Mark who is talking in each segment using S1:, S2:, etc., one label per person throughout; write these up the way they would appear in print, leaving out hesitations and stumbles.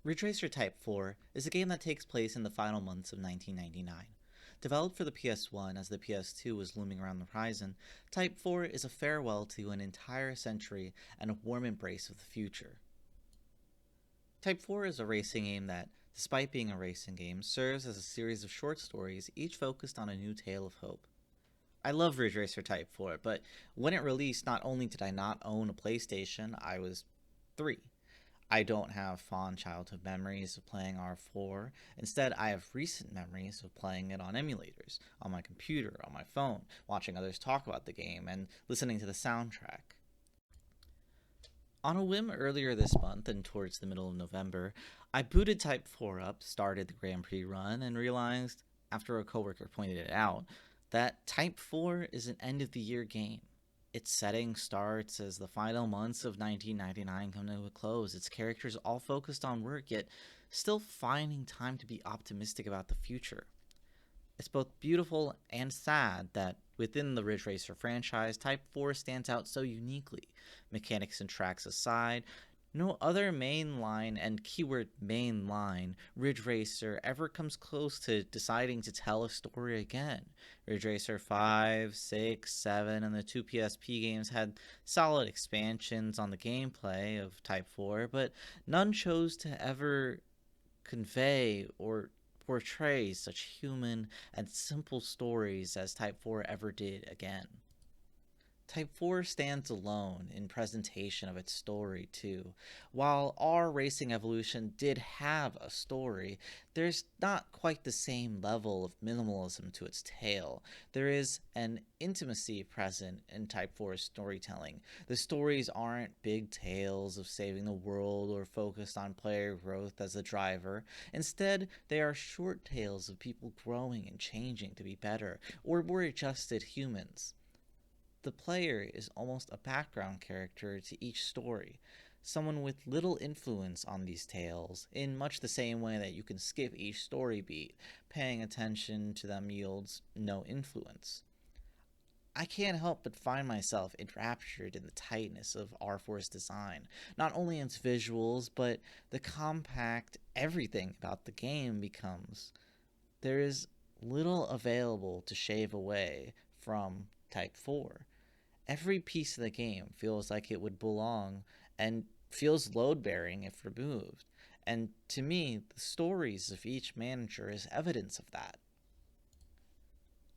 S1: Ridge Racer Type 4 is a game that takes place in the final months of 1999. Developed for the PS1 as the PS2 was looming around the horizon, Type 4 is a farewell to an entire century and a warm embrace of the future. Type 4 is a racing game that, despite being a racing game, serves as a series of short stories, each focused on a new tale of hope. I love Ridge Racer Type 4, but when it released, not only did I not own a PlayStation, I was 3. I don't have fond childhood memories of playing R4. Instead, I have recent memories of playing it on emulators, on my computer, on my phone, watching others talk about the game, and listening to the soundtrack. On a whim earlier this month and towards the middle of November, I booted Type 4 up, started the Grand Prix run, and realized, after a coworker pointed it out, that Type 4 is an end of the year game. Its setting starts as the final months of 1999 come to a close. Its characters all focused on work, yet still finding time to be optimistic about the future. It's both beautiful and sad that within the Ridge Racer franchise, Type 4 stands out so uniquely. Mechanics and tracks aside, no other mainline, and keyword mainline, Ridge Racer ever comes close to deciding to tell a story again. Ridge Racer 5, 6, 7, and the two PSP games had solid expansions on the gameplay of Type 4, but none chose to ever convey or portray such human and simple stories as Type 4 ever did again. Type 4 stands alone in presentation of its story, too. While our Racing Evolution did have a story, there's not quite the same level of minimalism to its tale. There is an intimacy present in Type 4's storytelling. The stories aren't big tales of saving the world or focused on player growth as a driver. Instead, they are short tales of people growing and changing to be better, or more adjusted humans. The player is almost a background character to each story, someone with little influence on these tales, in much the same way that you can skip each story beat. Paying attention to them yields no influence. I can't help but find myself enraptured in the tightness of R4's design, not only its visuals, but the compact everything about the game becomes. There is little available to shave away from Type 4. Every piece of the game feels like it would belong and feels load bearing if removed. And to me, the stories of each manager is evidence of that.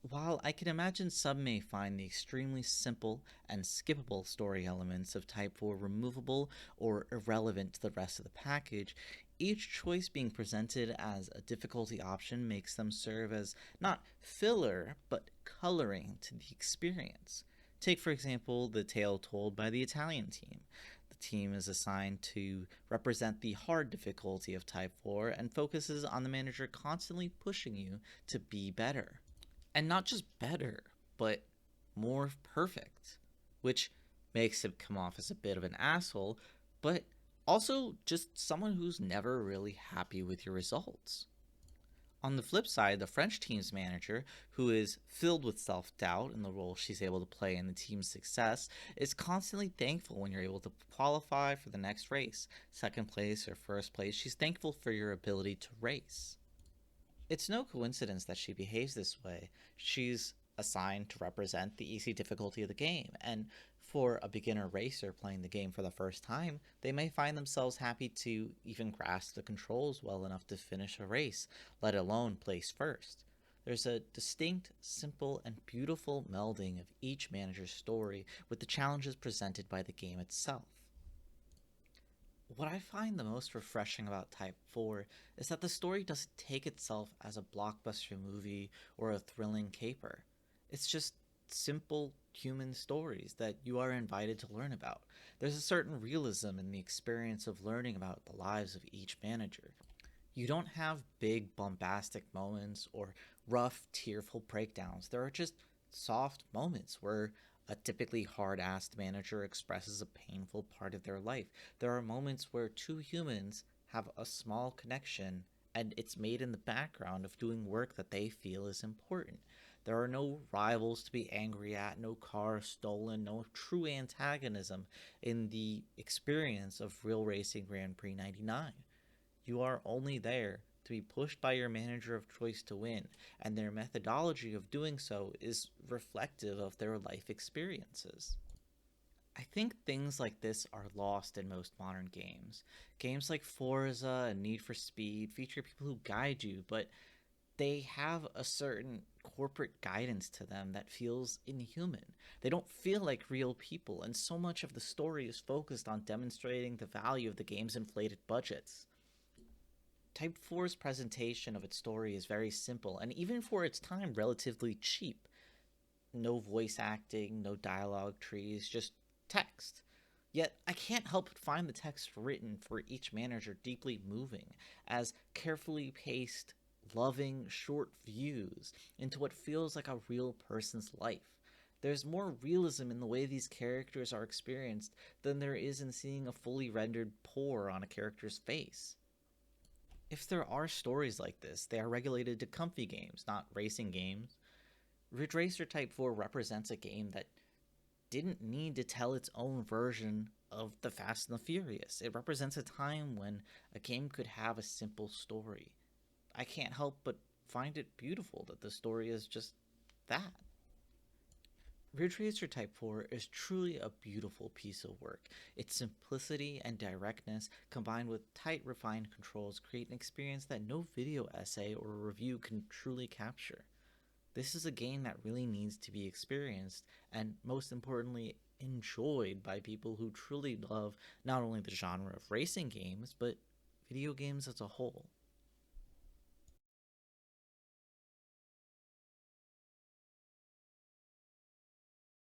S1: While I can imagine some may find the extremely simple and skippable story elements of Type 4 removable or irrelevant to the rest of the package, each choice being presented as a difficulty option makes them serve as not filler, but coloring to the experience. Take, for example, the tale told by the Italian team. The team is assigned to represent the hard difficulty of Type 4 and focuses on the manager constantly pushing you to be better. And not just better, but more perfect, which makes him come off as a bit of an asshole, but also just someone who's never really happy with your results. On the flip side, the French team's manager, who is filled with self-doubt in the role she's able to play in the team's success, is constantly thankful when you're able to qualify for the next race. Second place or first place, she's thankful for your ability to race. It's no coincidence that she behaves this way. She's assigned to represent the easy difficulty of the game, and for a beginner racer playing the game for the first time, they may find themselves happy to even grasp the controls well enough to finish a race, let alone place first. There's a distinct, simple, and beautiful melding of each manager's story with the challenges presented by the game itself. What I find the most refreshing about Type 4 is that the story doesn't take itself as a blockbuster movie or a thrilling caper. It's just simple human stories that you are invited to learn about. There's a certain realism in the experience of learning about the lives of each manager. You don't have big bombastic moments or rough, tearful breakdowns. There are just soft moments where a typically hard-assed manager expresses a painful part of their life. There are moments where two humans have a small connection and it's made in the background of doing work that they feel is important. There are no rivals to be angry at, no cars stolen, no true antagonism in the experience of Real Racing Grand Prix 99. You are only there to be pushed by your manager of choice to win, and their methodology of doing so is reflective of their life experiences. I think things like this are lost in most modern games. Games like Forza and Need for Speed feature people who guide you, but they have a certain corporate guidance to them that feels inhuman. They don't feel like real people, and so much of the story is focused on demonstrating the value of the game's inflated budgets. Type 4's presentation of its story is very simple, and even for its time, relatively cheap. No voice acting, no dialogue trees, just text. Yet, I can't help but find the text written for each manager deeply moving, as carefully paced, loving, short views into what feels like a real person's life. There's more realism in the way these characters are experienced than there is in seeing a fully rendered pore on a character's face. If there are stories like this, they are regulated to comfy games, not racing games. Ridge Racer Type 4 represents a game that didn't need to tell its own version of the Fast and the Furious. It represents a time when a game could have a simple story. I can't help but find it beautiful that the story is just that. Ridge Racer Type 4 is truly a beautiful piece of work. Its simplicity and directness, combined with tight, refined controls, create an experience that no video essay or review can truly capture. This is a game that really needs to be experienced and, most importantly, enjoyed by people who truly love not only the genre of racing games, but video games as a whole.